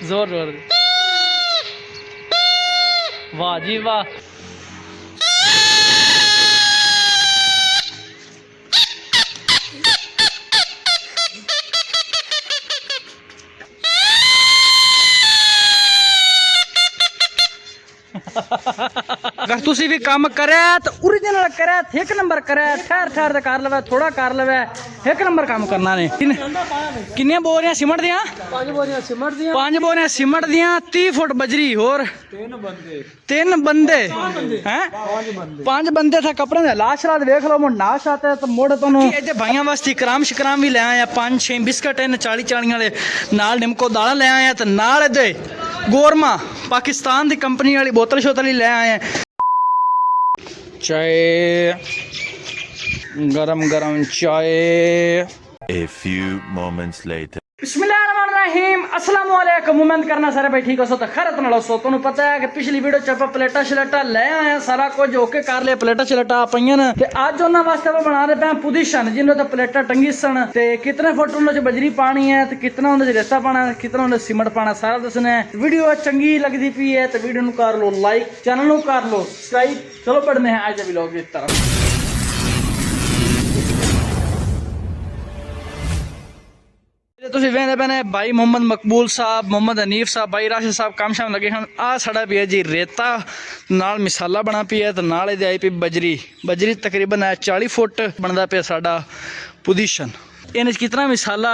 जोर जोर वाह जी वाह। अगर तुसी भी काम करे तो ओरिजिनल करे, एक नंबर करे, ठहर ठहर ते कर लवे, थोड़ा कर लवे, एक नंबर काम करना ने। किन्ने बोरियां सीमेंट दियां? 5 बोरियां सीमेंट दियां, 5 बोरियां सीमेंट दियां, 30 फुट बजरी और 3 बंदे हैं, 5 बंदे थे। कपड़े दे लाश रात देख लो, मुंड नाश आते तो मुड़ तोनू इधर भाइयां वास्ते कराम शिकराम भी ले आया, 5-6 बिस्कट इन 40 वाले, नाल निमको दाला ले आया ते नाल इधर गोरमा पाकिस्तान की कंपनी वाली बोतल शोतल ही ले आए हैं। चाय गरम गरम चाय। A few moments later. बिस्मिल्लाहिर्रहमानिर्रहीम, अस्सलाम वालेकुम। उम्मीद करना सारे भाई ठीक हो सो तो खैरत नाल सो। तुहानू पता है कि पिछली वीडियो च आपां प्लेटा शलेटा ले आए, सारा कुछ ओके कर लिया, प्लेटा शलेटा पईयां न ते अज उन्हां वास्ते आपां बना रहे हैं पोजीशन जिन्हों ते प्लेटा टंगी सन ते कितने फुट उन्हां च बजरी पानी है ते कितना उन्हां च रेता पाना है, कितना उन्हां च सीमेंट पाना, सारा दसना है। वीडियो चंगी लगदी पई है तो वीडियो नू कर लो लाइक, चैनल नू कर लो सब्सक्राइब। चलो पढ़ने हैं अज दा व्लॉग इस तरह। ਤੁਸੀਂ ਵੇਖਦੇ ਪਏ ਨੇ ਭਾਈ ਮੁਹੰਮਦ ਮਕਬੂਲ ਸਾਹਿਬ, ਮੁਹੰਮਦ ਹਨੀਫ ਸਾਹਿਬ, ਭਾਈ ਰਾਸ਼ਿਦ ਸਾਹਿਬ ਕੰਮ ਸ਼ਾਮ ਲੱਗੇ ਹਨ। ਆ ਸਾਡਾ ਪਿਆ ਜੀ ਰੇਤਾ ਨਾਲ ਮਿਸਾਲਾ ਬਣਾ ਪਿਆ ਤੇ ਨਾਲ ਇਹਦੇ ਆਈ ਪਈ ਬਜਰੀ। ਬਜਰੀ ਤਕਰੀਬਨ 40 ਫੁੱਟ ਬਣਦਾ ਪਿਆ ਸਾਡਾ ਪੋਜੀਸ਼ਨ। ਇਹਨੇ ਕਿਤਨਾ ਮਿਸਾਲਾ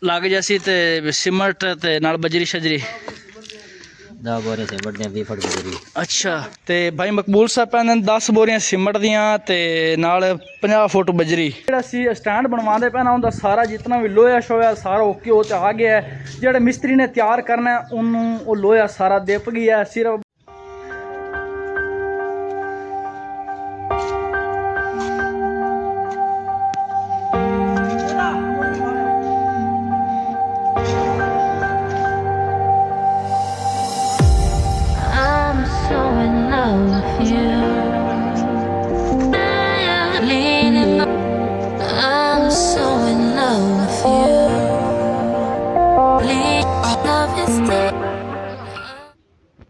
ਲੱਗ ਜਾਸੀ ਤੇ ਸੀਮੈਂਟ ਤੇ ਨਾਲ ਬਜਰੀ ਸ਼ਜਰੀ 10 बोरे सीमेंट ਦੀਆਂ 20 फुट बजरी। अच्छा ਤੇ ਭਾਈ ਮਕਬੂਲ ਸਾਹਿਬ ਪੈਂਦੇ 10 ਬੋਰੀਆਂ ਸੀਮੈਂਟ ਦੀਆਂ ਤੇ ਨਾਲ 50 ਫੁੱਟ ਬਜਰੀ। ਜਿਹੜਾ ਸੀ ਸਟੈਂਡ ਬਣਵਾਉਂਦੇ ਪੈਣਾ ਉਹਦਾ ਸਾਰਾ ਜਿੰਨਾ ਵੀ ਲੋਹਾ ਸ਼ੋਇਆ ਸਾਰਾ ਓਕੇ ਉਹ ਚ ਆ ਗਿਆ। ਜਿਹੜੇ ਮਿਸਤਰੀ ਨੇ ਤਿਆਰ ਕਰਨਾ ਉਹਨੂੰ ਉਹ ਲੋਹਾ ਸਾਰਾ ਦਿਪ ਗਿਆ। ਸਿਰਫ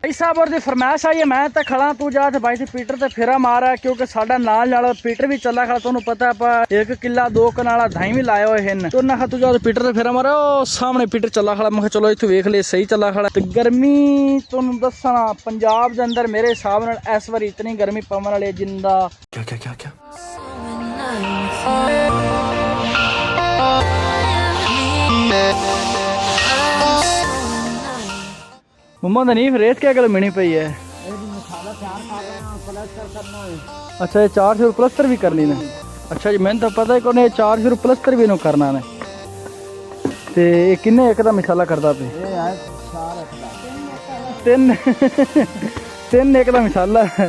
भाई साहब और दी फरमाइश आई है, मैं तो खड़ा तू जा ते भाई पीटर ते फेरा मारा क्योंकि साडा नाल नाल पीटर भी चला खड़ा। तुहानू पता है 1 किला 2 कनाला धाई भी लाए हुए हैं तो ना तू जा पीटर ते फेरा मारा। ओ सामने पीटर चला खड़ा, मैं चलो इत्थे वेख ले सही चला खड़ा। ते गर्मी तुहानू दसना पंजाब दे अंदर मेरे हिसाब नाल इस बार इतनी गर्मी पवन वाली जिंदा क्या मुहम्मद हनीफ रेत क्या गल मिनी पई है? अच्छा ये 4 सिर प्लस्तर भी करनी ने। अच्छा जी मैंने तो पता है कि 4 सिर प्लस्तर भी इन्हों करना ने। ते किन्ने एक दा मिसाला करदा पे? 3 एक दा मिसाला है।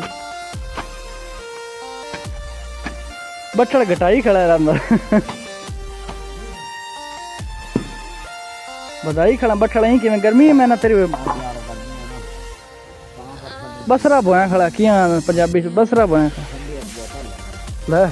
बट्ठड़ घटाई खड़ा है अंदर बधाई खड़ा बट्ठड़ ही किवें गर्मी है। मैं ना तेरी बसरा बोया खड़ा किया पंजाबी च बसरा बोया ले।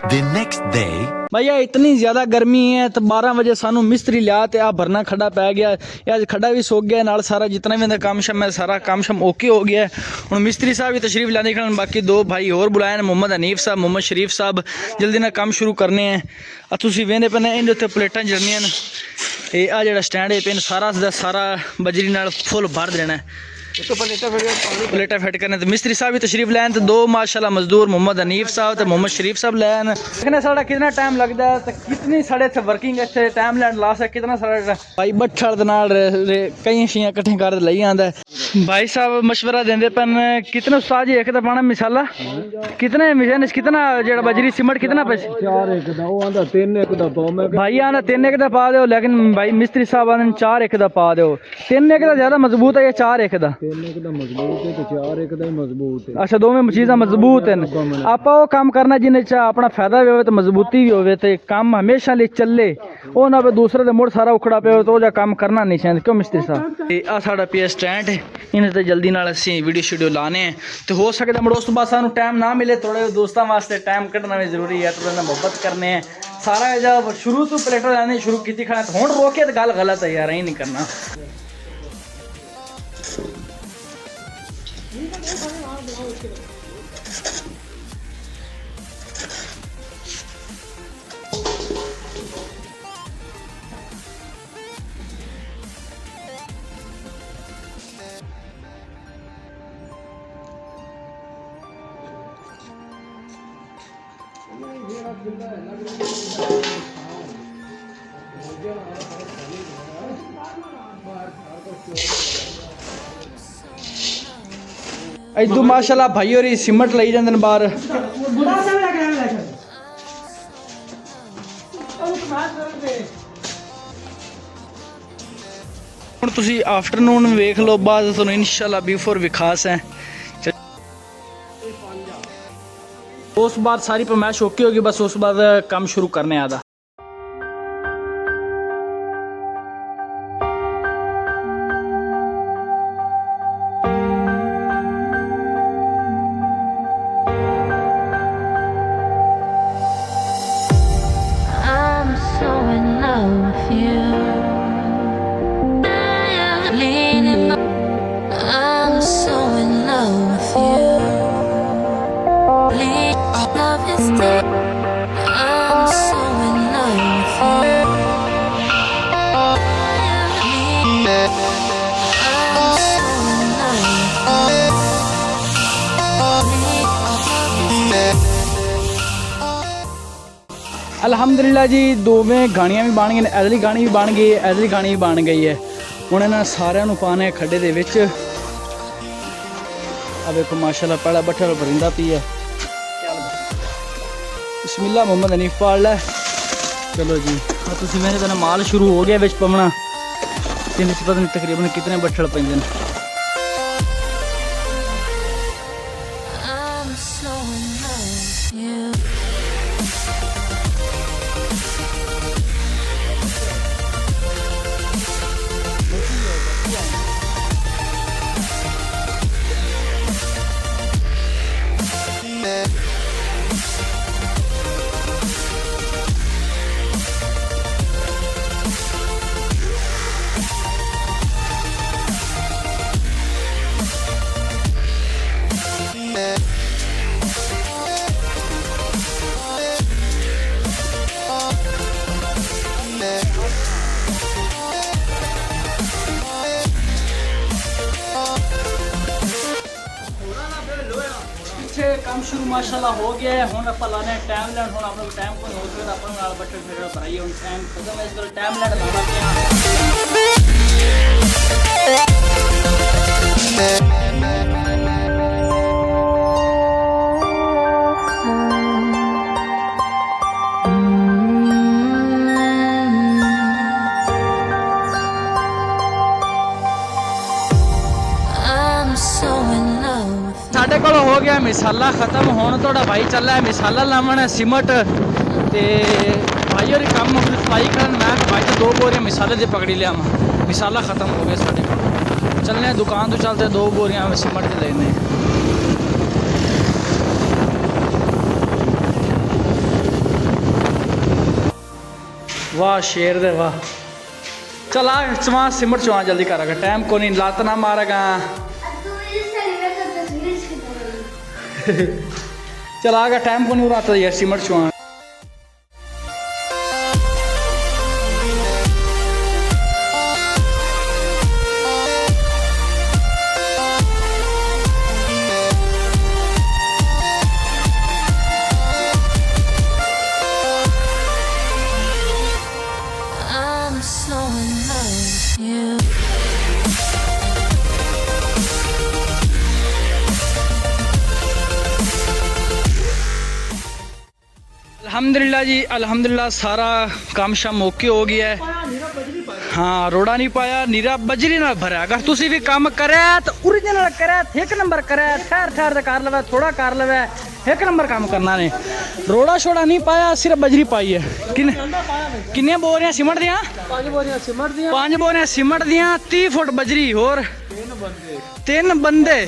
The next day. भैया इतनी ज़्यादा गर्मी है तो 12 बजे सानू मिस्त्री लिया तो आ भरना खड्डा पै गया। अज खड्डा भी सोक गया नाल सारा जितना भी काम शम है सारा काम शम ओके हो गया। हुण मिस्त्री साहब भी तशरीफ लाने खड़े, बाकी 2 भाई और बुलाए हैं, मोहम्मद हनीफ साहब, मोहम्मद शरीफ साहब। जल्दी ना काम शुरू करने हैं। तुसीं वेंदे पे इहदे उत्ते प्लेटां जलनियां न। ये आ जिहड़ा स्टैंड है पेन सारा दा सारा बजरी नाल फुल भर देना है। प्लेटा फिट करने तो मिस्त्री साहब भी तशरीफ लैन तो 2 माशाल्लाह मजदूर मोहम्मद हनीफ साहब तो मोहम्मद शरीफ साहब लैन। देखने साढ़ा कितना टाइम लगता है तो कितनी साढ़े इतने वर्किंग इतने टाइम लैन ला सके कितना सारा भाई बट्ठड़ दे नाल कई शीयां कट्ठे कर लई आंदा। भाई साहब मशवरा देंदे पन कितने उस्ताद जी एक दा पाना मिसाला कितने मिशन कितना जेड़ा बजरी सीमेंट कितना पैसे 4 एक दा ਉਹ ਆਂਦਾ 3 ਇੱਕ ਦਾ ਪਾਉ ਮੈਂ भाई आना 3 एक दा पा दो लेकिन भाई मिस्त्री साहब आंदे 4 एक दा पा दो 3 एक दा ज्यादा मजबूत है या 4 एक दा 3 ਇੱਕ ਦਾ ਮਜ਼ਬੂਤ ਹੈ ਤੇ 4 ਇੱਕ ਦਾ ਹੀ ਮਜ਼ਬੂਤ ਹੈ अच्छा दोवें चीज़ां मजबूत हैं आपा वो काम करना जिन्हें चा अपना फायदा भी होवे तो मजबूती भी होवे तो काम हमेशा लिए चले ਉਹ ਨਾ दूसरे दे मुड़ सारा उखड़ा पे तो जा काम करना नहीं चाहिए क्यों मिस्त्री साहब ते आ साडा पिया स्टैंड है इन्हें ते जल्दी नाल ਅਸੀਂ ਵੀਡੀਓ ਸ਼ੂਡੀਓ ਲਾਣੇ ਹੈ ਤੇ ਹੋ ਸਕਦਾ ਮੁੜ ਉਸ ਤੋਂ ਬਾਅਦ ਸਾਨੂੰ ਟਾਈਮ ਨਾ ਮਿਲੇ ਥੋੜੇ ਦੋਸਤਾਂ ਵਾਸਤੇ ਟਾਈਮ ਕੱਢਣਾ ਵੀ ਜ਼ਰੂਰੀ ਹੈ ਥੋੜਾ ਨਾ ਮੁਹੱਬਤ ਕਰਨੇ ਹੈ ਸਾਰਾ ਜਦ ਸ਼ੁਰੂ ਤੋਂ ਪਲੇਟਰ ਲਾਣੇ ਸ਼ੁਰੂ ਕੀਤੀ ਖੜਾ ਹੁਣ ਰੋਕੇ ਤੇ ਗੱਲ ਗਲਤ ਹੈ ਯਾਰ ਇਹ ਨਹੀਂ ਕਰਨਾ इदू माशाल्लाह भाई और सीमेंट लई जांदे ने बाहर ਹੁਣ ਤੁਸੀਂ ਆਫਟਰਨੂਨ ਵੇਖ ਲਓ ਬਾਅਦ ਤੁਹਾਨੂੰ ਇਨਸ਼ਾਅੱਲਾ ਬਿਫੋਰ ਵਿਖਾਸ ਹੈ ਉਸ ਬਾਅਦ ਸਾਰੀ ਪਰਮੈਸ਼ ਓਕੇ ਹੋਗੀ ਬਸ ਉਸ ਬਾਅਦ ਕੰਮ ਸ਼ੁਰੂ ਕਰਨੇ ਆਦਾ I'm so in love with you. Leaning on. I'm so in love with you. Love is dead. I'm so in love with you. I'm so in love with you. ਅਲਹਮਦੁਲਿਲਾ ਜੀ ਦੋਵੇਂ ਗਾਣੀਆਂ ਵੀ ਬਣ ਗਈਆਂ ਨੇ ਐਦਲੀ ਗਾਣੀ ਵੀ ਬਣ ਗਈ ਹੈ ਐਦਲੀ ਗਾਣੀ ਵੀ ਬਣ ਗਈ ਹੈ ਹੁਣ ਇਹਨਾਂ ਸਾਰਿਆਂ ਨੂੰ ਪਾਣਾ ਹੈ ਖੱਡੇ ਦੇ ਵਿੱਚ ਆ ਵੇਖੋ ਮਾਸ਼ਾਅੱਲਾ ਪਹਿਲਾ ਬੱਠਲ ਭਰਿੰਦਾ ਪਈ ਹੈ ਬਿਸਮਿਲ੍ਲਾ ਮੁਹੰਮਦ ਹਨੀਫ ਪਾੜ ਲੈ ਚਲੋ ਜੀ ਆ ਤੁਸੀਂ ਮੇਰੇ ਤਾਂ ਮਾਲ ਸ਼ੁਰੂ ਹੋ ਗਿਆ ਵਿੱਚ ਪਵਣਾ ਤੇ ਵਿੱਚ ਪਤਾ ਨਹੀਂ ਤਕਰੀਬਨ ਕਿਤਨੇ ਬੱਠਲ ਪੈਂਦੇ ਨੇ I'm so in love with you. काम शुरू माशाल्लाह हो गया है हुण आपां लाने टाइम लैंड हुण अपने टाइम कोई हो सकदा अपन नाल बट्टे फिर भराइए हुण टाइम खत्म है इस तरह टाइम लैंड लाना I'm so in love with you. ਸਾਡੇ ਕੋਲ ਹੋ ਗਿਆ ਮਿਸਾਲਾ ਖਤਮ ਹੁਣ ਤੁਹਾਡਾ ਭਾਈ ਚੱਲਾ ਹੈ ਮਿਸਾਲਾ ਲਾਵਣ ਸਿਮਟ ਤੇ ਭਾਈ ਹੋਰ ਕੰਮ ਸਫਾਈ ਕਰਨ ਮੈਂ ਭਾਈ ਤੋਂ 2 ਬੋਰੀਆਂ ਮਿਸਾਲੇ ਦੇ ਪਕੜੀ ਲਿਆਵਾਂ ਮਿਸਾਲਾ ਖਤਮ ਹੋ ਗਿਆ ਸਾਡੇ ਕੋਲ ਚੱਲਨੇ ਦੁਕਾਨ ਤੋਂ ਚੱਲਦੇ 2 ਬੋਰੀਆਂ ਸਿਮਟ ਦੇ ਲੈਣੇ वाह शेर दे वाह चल आ चवा सिमट चवा जल्दी करेगा टाइम को नहीं लात ना मारेगा चल आगा टाइम को नहीं उड़ाता यार सिमट चवा I'm so in love with you. अल्हम्दुलिल्लाह जी अल्हम्दुलिल्लाह सारा काम शाम ओके हो गया है। हाँ रोड़ा नहीं पाया नीरा बजरी ना भरा। अगर तुसी भी काम करे तो ओरिजिनल करे एक नंबर करे ठहर ठहर से कर लवे थोड़ा कर लवे एक नंबर काम करना ने। रोड़ा छोड़ा नहीं पाया सिर्फ बजरी पाई है। किन्ने बोरियां सीमेंट दियां 5 बोरियां सीमेंट दियां 30 फुट बजरी और 3 बंदे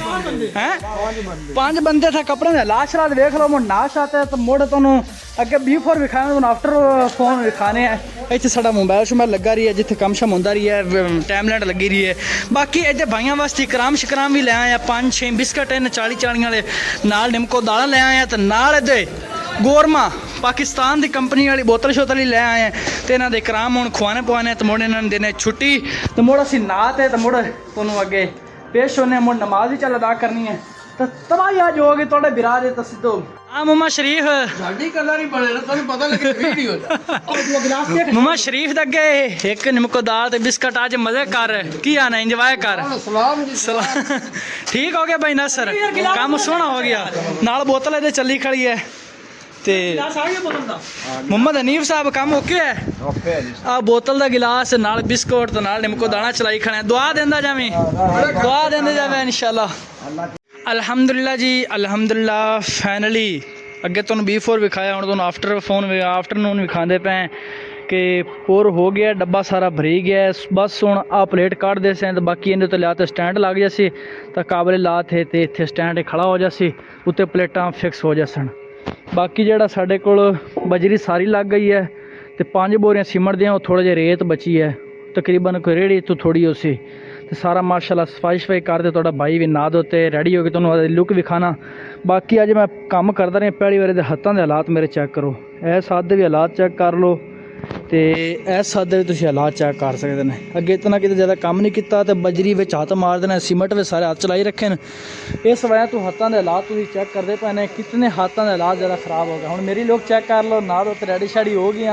हैं 5 बंदे थे कपड़े में लाश रात देख लो मुझे नाश आता है तो मुड़ तुहानू अगे बिफोर विखाने आफ्टर फोन विखाने हैं। इत्थे साडा मोबाइल शोबाइल लगा रही है जिथे कम शम होंदा रही है टाइम लाइट लगी रही है। बाकी इहदे भाइयों वास्ते कराम शकराम भी ले आए हैं 5-6 बिस्कट इन 40 वाले नाल निमको दाला ले आए हैं तो नाल इहदे गोरमा पाकिस्तान की कंपनी वाली बोतल शोतल ही ले आए हैं तो इन्हों के कराम हुण खुआने पुआने तो मुड़ इन्होंने देने छुट्टी तो मुड़ असीं नात है तो मुड़ तुहानू अगे पेश होने मुड़ नमाज ही चल अदा करनी है तो तबाही आज होगी थोड़े बिरा दे तसिदो हाँ मम्मा शरीफ मम्मा शरीफ दे अगे एक निमको दाल ते बिस्कट आज मजे कर की आना इंजॉय कर ठीक हो गया भाई नसर काम सोहना हो गया नाल बोतल इहदे चली खड़ी है ते मोहम्मद हनीफ साहब काम ओके है आ बोतल दा गिलास नाल बिस्कुट तो नाल निमको दाना चलाई खड़े दुआ देंदा जावी दुआ देंदे जावे इंशाल्लाह। अल्हम्दुलिल्लाह जी अल्हम्दुलिल्लाह फाइनली अगे तुहानू बिफोर विखाया हुण तुहानू आफ्टरनून विखांदे पे कि पूर हो गया डब्बा सारा भरी गया है। बस हुण आ प्लेट काट दे से बाकी इहदे ते लिया ते स्टैंड लग जासी तो काबले ला थे ते इत्थे स्टैंड खड़ा हो जासी उत्ते प्लेटां फिक्स हो जासन। बाकी जिहड़ा साडे कोल बजरी सारी लग गई है तो 5 बोरियां सीमेंट दियां थोड़ा जिहा रेत बची है तकरीबन कोई रेड़ी तो थोड़ी उसी तो सारा माशाल्लाह सफाई शफाई करते थोड़ा भाई भी ना धोते रेडी हो गए तुहानू लुक विखाना। बाकी अज मैं काम करता रहा पहली बार हत्थों के हालात मेरे चेक करो इस हद भी हालात चेक कर लो तो इस हद भी तुम हालात चेक कर सकते हैं। अगे इतना कितने ज़्यादा काम नहीं किया तो बजरी में हाथ मार देना सीमेंट में सारे हाथ चलाई रखे इस वजह तो हाथों के हालात तुम चेक करते पे कितने हाथों के हालात ज़्यादा खराब हो गए। हूँ मेरी लोग चेक कर लो ना तो रेडी शाड़ी हो गई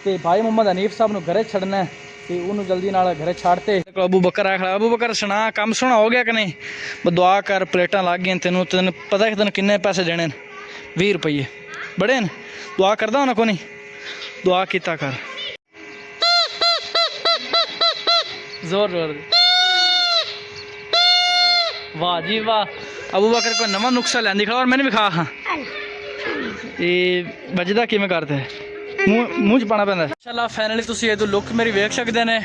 तो भाई मोहम्मद हनीफ साहब को घरे छड़ना है तो उन्होंने जल्दी नाल घरे छाड़ते अबू बकर आ खड़ा अबू बकर सुना काम सोहना हो गया कि नहीं दुआ कर प्लेटां लग गई तेन पता है तेन किन्ने पैसे देने 20 रुपये बड़े न दुआ करदा होना को नहीं दुआ किता कर जोर जोर वाह जी वाह अबू बकर को नवा नुस्खा लैंदी खड़ा और मैंने भी खा हाँ ये बजदा किवें करते हैं मूँह च पाना पैंदा इंशाल्लाह। फाइनली तुसीं इहदों लुक मेरी वेख सकदे ने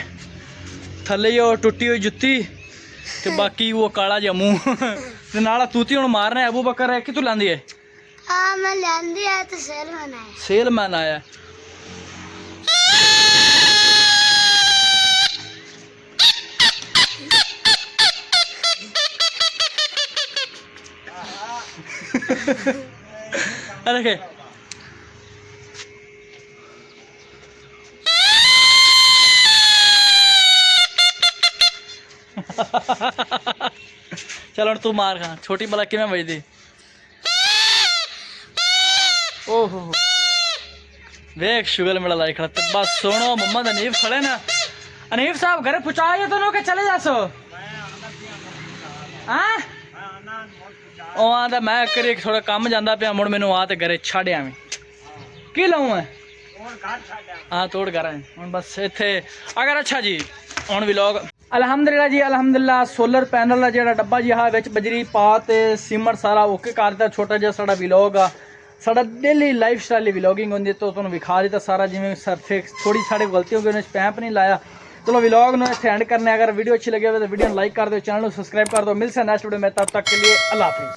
थल्ले ही टुटी हुई जुत्ती ते बाकी वो काला जिहा मूँह ते नाल तूती हुण मारना है। अबू बकर कित्थों लैंदी है मैं लैंदी है तो सेलमैन आया देखे चल तू मार खा छोटी बला किवें बजदी ओहो वेख शुगर मेरा लाई खड़ा बस सुनो मोहम्मद हनीफ खड़े ना हनीफ साहब घरे पहुँचाइए दोनों के चले जासो ਉਹ ਆਂਦਾ ਮੈਂ ਕਰੇ ਥੋੜਾ ਕੰਮ ਜਾਂਦਾ ਪਿਆ ਮੁੜ ਮੈਨੂੰ ਆ ਤੇ ਘਰੇ ਛੱਡ ਆਵੇਂ ਕੀ ਲਾਉਂ ਮੈਂ ਹਾਂ ਤੋੜ ਕਰਾਂ ਹੁਣ ਬਸ ਇੱਥੇ ਅਗਰ ਅੱਛਾ ਜੀ ਹੁਣ ਵਲੌਗ ਅਲਹਮਦੁਲਿਲਾ ਜੀ ਅਲਹਮਦੁਲਿਲਾ ਸੋਲਰ ਪੈਨਲ ਦਾ ਜਿਹੜਾ ਡੱਬਾ ਜੀ ਆ ਵਿੱਚ ਬਜਰੀ ਪਾ ਤੇ ਸੀਮੈਂਟ ਸਾਰਾ ਓਕੇ ਕਰ ਦਿੱਤਾ ਛੋਟਾ ਜਿਹਾ ਸਾਡਾ ਵਲੌਗ ਆ ਸਾਡਾ ਡੇਲੀ ਲਾਈਫ ਸਟਾਈਲ ਦੀ ਵਲੌਗਿੰਗ ਹੁੰਦੀ ਤਾਂ ਤੁਹਾਨੂੰ ਵਿਖਾ ਦਿੱਤਾ ਸਾਰਾ ਜਿਵੇਂ ਸਰਫਿਕਸ ਥੋੜੀ ਸਾਡੇ ਗਲਤੀ ਹੋ ਗਈ ਉਹਨੇ ਸਪੈਂਪ ਨਹੀਂ ਲਾਇਆ। चलो व्लॉग ने इतने एंड करने अगर वीडियो अच्छी लगे तो वीडियो लाइक कर दो चैनल को सब्सक्राइब कर दो। मिलते हैं नेक्स्ट वीडियो में तब तक के लिए अल्लाह हाफिज़।